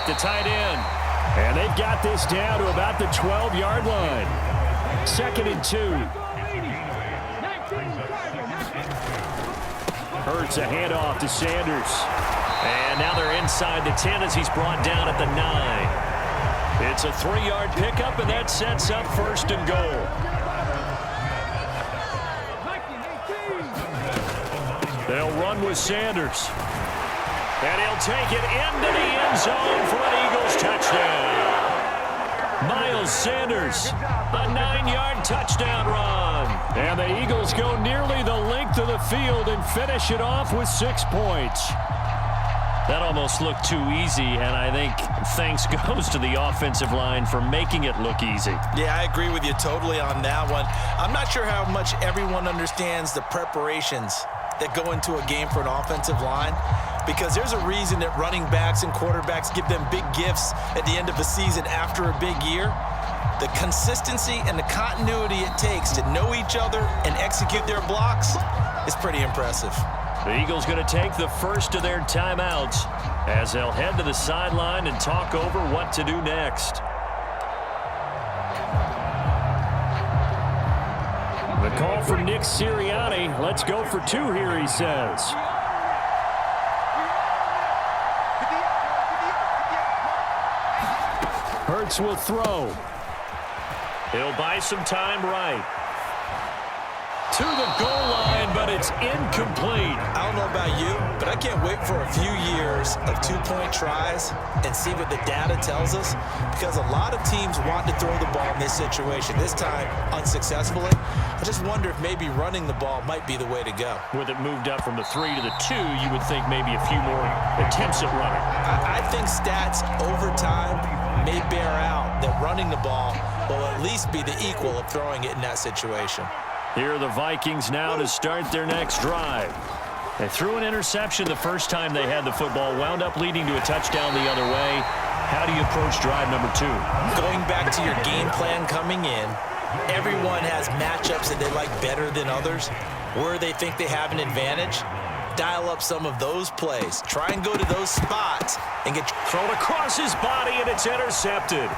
the tight end. And they've got this down to about the 12-yard line. 2nd and 2. Hurts a handoff to Sanders. And now they're inside the 10 as he's brought down at the 9. It's a 3-yard pickup, and that sets up 1st and goal. They'll run with Sanders. And he'll take it into the end zone for an Eagles touchdown. Miles Sanders, a 9-yard touchdown run. And the Eagles go nearly the length of the field and finish it off with 6 points. That almost looked too easy, and I think thanks goes to the offensive line for making it look easy. Yeah, I agree with you totally on that one. I'm not sure how much everyone understands the preparations that go into a game for an offensive line, because there's a reason that running backs and quarterbacks give them big gifts at the end of the season after a big year. The consistency and the continuity it takes to know each other and execute their blocks is pretty impressive. The Eagles going to take the first of their timeouts as they'll head to the sideline and talk over what to do next. The call from Nick Sirianni. Let's go for 2 here, he says. Hurts will throw. He'll buy some time right. To the goal line, but it's incomplete. I don't know about you, but I can't wait for a few years of 2-point tries and see what the data tells us, because a lot of teams want to throw the ball in this situation, this time unsuccessfully. I just wonder if maybe running the ball might be the way to go. With it moved up from the 3 to the 2, you would think maybe a few more attempts at running. I think stats over time may bear out that running the ball will at least be the equal of throwing it in that situation. Here are the Vikings now to start their next drive. They threw an interception the first time they had the football, wound up leading to a touchdown the other way. How do you approach drive number 2? Going back to your game plan coming in, everyone has matchups that they like better than others, where they think they have an advantage. Dial up some of those plays. Try and go to those spots and get thrown across his body, and it's intercepted.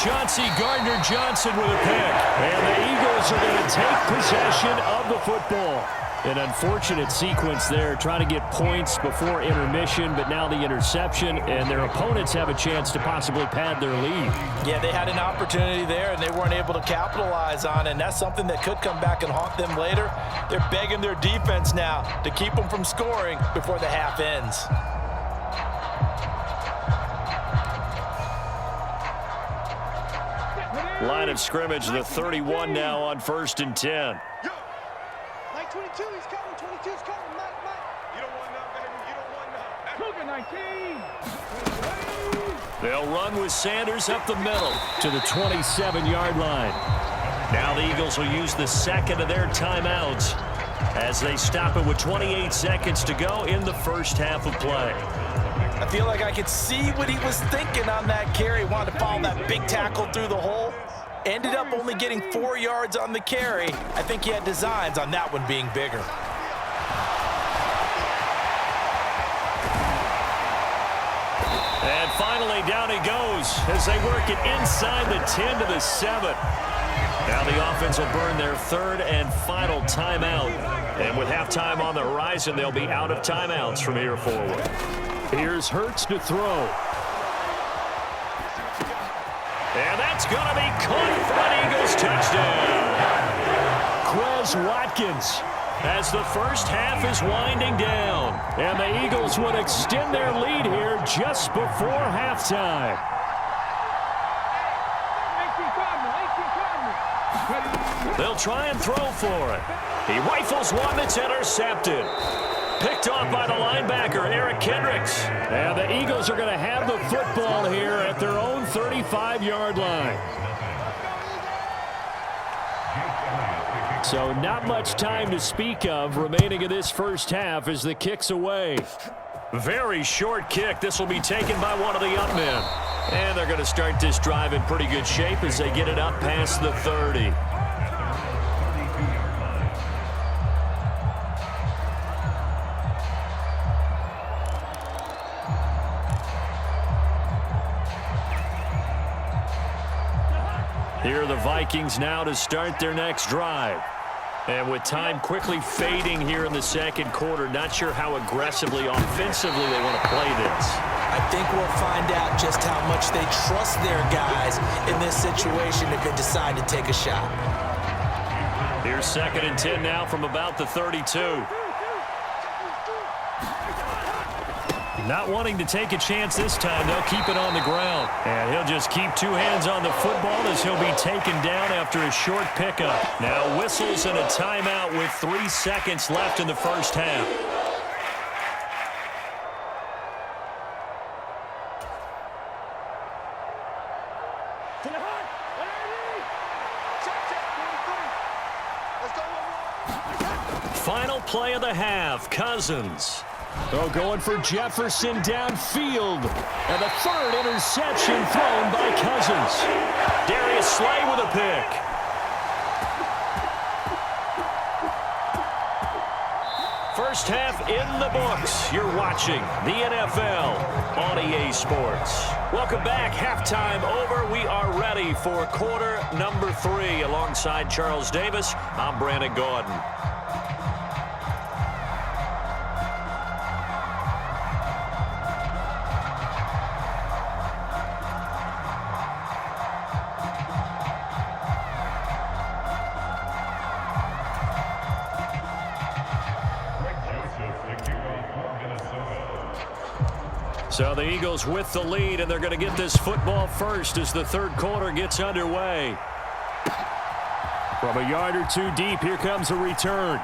Chauncey Gardner-Johnson with a pick. And the Eagles are going to take possession of the football. An unfortunate sequence there, trying to get points before intermission, but now the interception, and their opponents have a chance to possibly pad their lead. Yeah, they had an opportunity there, and they weren't able to capitalize on it, and that's something that could come back and haunt them later. They're begging their defense now to keep them from scoring before the half ends. Line of scrimmage, the 31 now on 1st and 10. 22, he's coming. 22's coming. Mike. You don't want none, baby. You don't want none. Cougar 19. They'll run with Sanders up the middle to the 27-yard line. Now the Eagles will use the 2nd of their timeouts as they stop it with 28 seconds to go in the first half of play. I feel like I could see what he was thinking on that carry. Wanted to follow that big tackle through the hole. Ended up only getting 4 yards on the carry. I think he had designs on that one being bigger. And finally, down he goes as they work it inside the 10 to the 7. Now the offense will burn their 3rd and final timeout. And with halftime on the horizon, they'll be out of timeouts from here forward. Here's Hurts to throw. And that's going to be caught for an Eagles touchdown. Quez Watkins as the first half is winding down. And the Eagles would extend their lead here just before halftime. They'll try and throw for it. He rifles one that's intercepted. Picked off by the linebacker, Eric Kendricks. And the Eagles are going to have the football here at their own 35-yard line. So not much time to speak of remaining in this first half as the kick's away. Very short kick. This will be taken by one of the up men. And they're going to start this drive in pretty good shape as they get it up past the 30. Here are the Vikings now to start their next drive. And with time quickly fading here in the second quarter, not sure how aggressively, offensively they want to play this. I think we'll find out just how much they trust their guys in this situation if they decide to take a shot. Here's 2nd and 10 now from about the 32. Not wanting to take a chance this time, they'll keep it on the ground. And he'll just keep two hands on the football as he'll be taken down after a short pickup. Now whistles and a timeout with 3 seconds left in the first half. Final play of the half, Cousins. Oh, going for Jefferson downfield. And the 3rd interception thrown by Cousins. Darius Slay with a pick. First half in the books. You're watching the NFL on EA Sports. Welcome back. Halftime over. We are ready for quarter number 3. Alongside Charles Davis, I'm Brandon Gordon. So the Eagles with the lead, and they're going to get this football first as the third quarter gets underway. From a yard or two deep, here comes a return.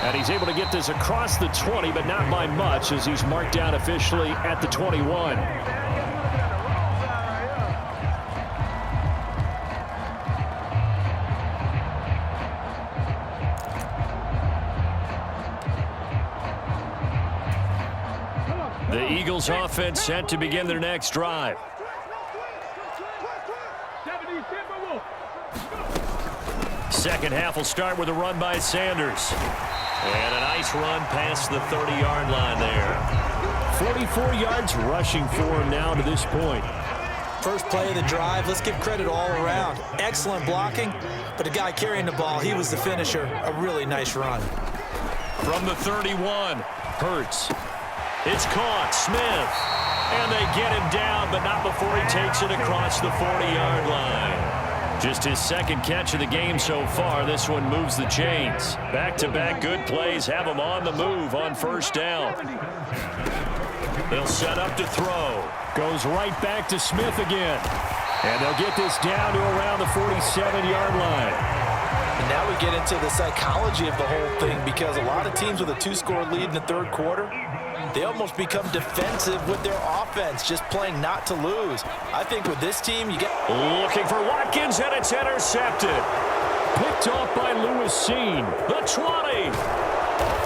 And he's able to get this across the 20, but not by much as he's marked down officially at the 21. The Eagles offense set to begin their next drive. Second half will start with a run by Sanders. And a nice run past the 30-yard line there. 44 yards rushing for him now to this point. First play of the drive, let's give credit all around. Excellent blocking, but the guy carrying the ball, he was the finisher. A really nice run. From the 31, Hurts. It's caught, Smith. And they get him down, but not before he takes it across the 40-yard line. Just his second catch of the game so far. This one moves the chains. Back-to-back good plays have him on the move on first down. They'll set up to throw. Goes right back to Smith again. And they'll get this down to around the 47-yard line. And now we get into the psychology of the whole thing, because a lot of teams with a 2-score lead in the third quarter, they almost become defensive with their offense, just playing not to lose. I think with this team, you get... Looking for Watkins, and it's intercepted. Picked off by Lewis Seen. The 20.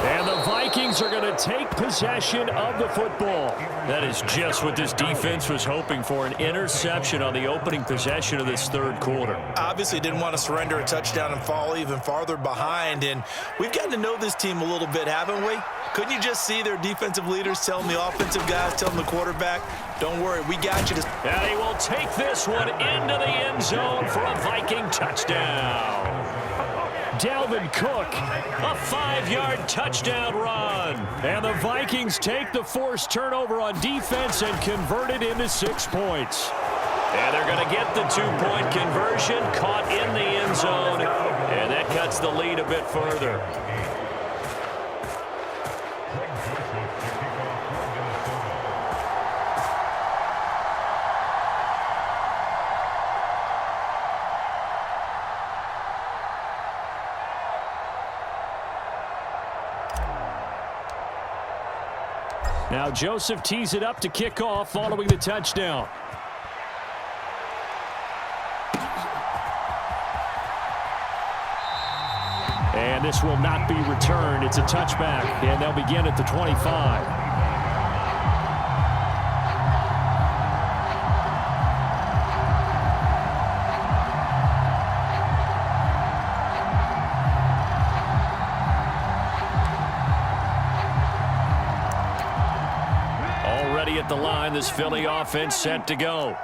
And the Vikings are going to take possession of the football. That is just what this defense was hoping for, an interception on the opening possession of this third quarter. Obviously didn't want to surrender a touchdown and fall even farther behind, and we've gotten to know this team a little bit, haven't we? Couldn't you just see their defensive leaders telling the offensive guys, telling the quarterback, don't worry, we got you. And he will take this one into the end zone for a Viking touchdown. Dalvin Cook, a 5-yard touchdown run. And the Vikings take the forced turnover on defense and convert it into 6 points. And they're going to get the 2-point conversion, caught in the end zone, and that cuts the lead a bit further. Now Joseph tees it up to kick off following the touchdown. And this will not be returned. It's a touchback, and they'll begin at the 25. At the line, this Philly offense set to go.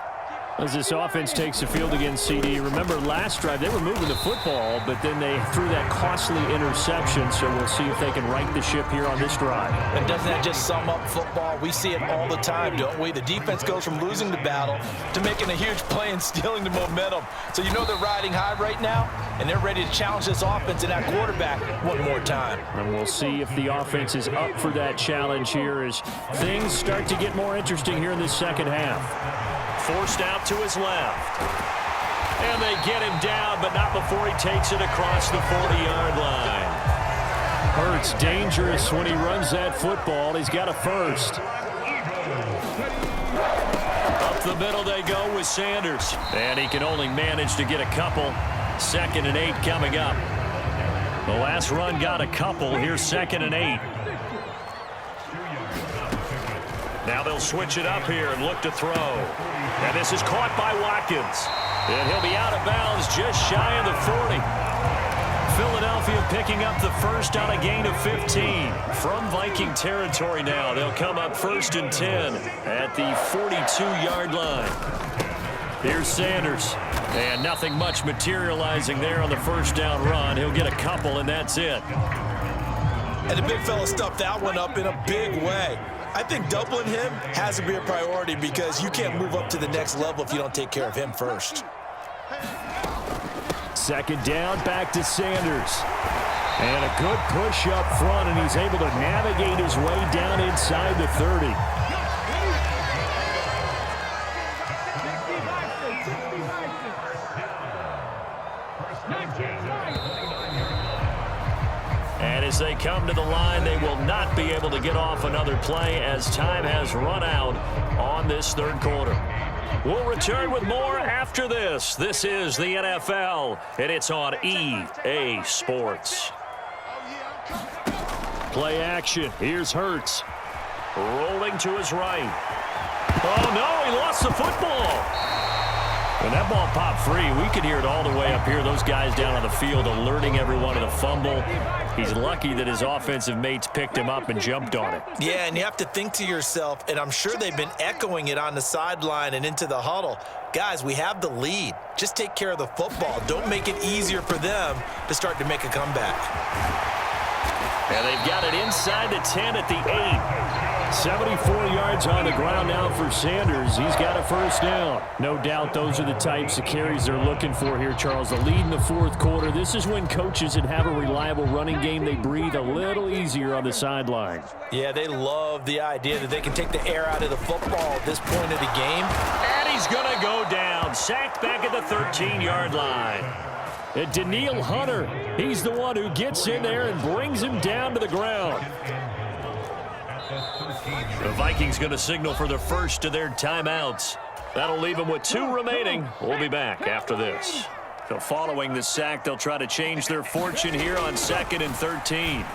As this offense takes the field against CD, remember last drive they were moving the football, but then they threw that costly interception, so we'll see if they can right the ship here on this drive. And doesn't that just sum up football? We see it all the time, don't we? The defense goes from losing the battle to making a huge play and stealing the momentum. So you know they're riding high right now, and they're ready to challenge this offense and that quarterback one more time. And we'll see if the offense is up for that challenge here as things start to get more interesting here in this second half. Forced out to his left. And they get him down, but not before he takes it across the 40-yard line. Hurts dangerous when he runs that football. He's got a first. Up the middle they go with Sanders. And he can only manage to get a couple. 2nd and 8 coming up. The last run got a couple. Here's 2nd and 8. Now they'll switch it up here and look to throw. And this is caught by Watkins. And he'll be out of bounds just shy of the 40. Philadelphia picking up the first on a gain of 15. From Viking territory now, they'll come up 1st and 10 at the 42-yard line. Here's Sanders. And nothing much materializing there on the first down run. He'll get a couple, and that's it. And the big fella stuffed that one up in a big way. I think doubling him has to be a priority because you can't move up to the next level if you don't take care of him first. 2nd down, back to Sanders. And a good push up front, and he's able to navigate his way down inside the 30. And as they come to the line, they will not be able to get off another play as time has run out on this 3rd quarter. We'll return with more after this. This is the NFL, and it's on EA Sports. Play action. Here's Hurts. Rolling to his right. Oh, no, he lost the football. When that ball popped free, we could hear it all the way up here. Those guys down on the field alerting everyone of the fumble. He's lucky that his offensive mates picked him up and jumped on it. Yeah, and you have to think to yourself, and I'm sure they've been echoing it on the sideline and into the huddle. Guys, we have the lead. Just take care of the football. Don't make it easier for them to start to make a comeback. And they've got it inside the 10 at the 8. 74 yards on the ground now for Sanders. He's got a first down. No doubt those are the types of carries they're looking for here, Charles. The lead in the 4th quarter. This is when coaches that have a reliable running game, they breathe a little easier on the sideline. Yeah, they love the idea that they can take the air out of the football at this point of the game. And he's going to go down. Sacked back at the 13-yard line. And Danielle Hunter, he's the one who gets in there and brings him down to the ground. The Vikings going to signal for the first of their timeouts. That'll leave them with 2 remaining. We'll be back after this. So following the sack, they'll try to change their fortune here on 2nd and 13.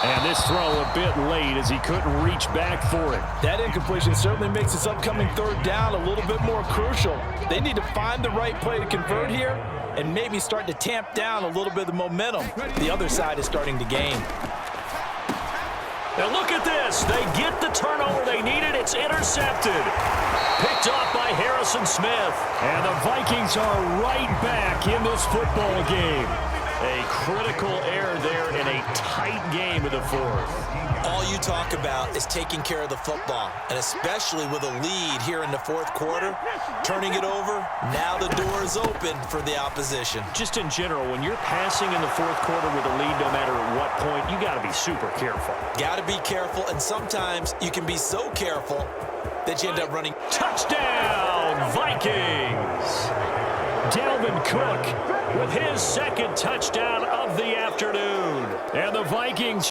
And this throw a bit late as he couldn't reach back for it. That incompletion certainly makes this upcoming 3rd down a little bit more crucial. They need to find the right play to convert here and maybe start to tamp down a little bit of the momentum the other side is starting to gain. Now look at this. They get the turnover they needed. It's intercepted. Picked off by Harrison Smith. And the Vikings are right back in this football game. A critical error there in a tight game of the 4th. All you talk about is taking care of the football, and especially with a lead here in the 4th quarter, turning it over, now the door is open for the opposition. Just in general, when you're passing in the 4th quarter with a lead, no matter at what point, you got to be super careful. Got to be careful, and sometimes you can be so careful that you end up running. Touchdown, Vikings! Dalvin Cook with his 2nd touchdown of the afternoon. And the Vikings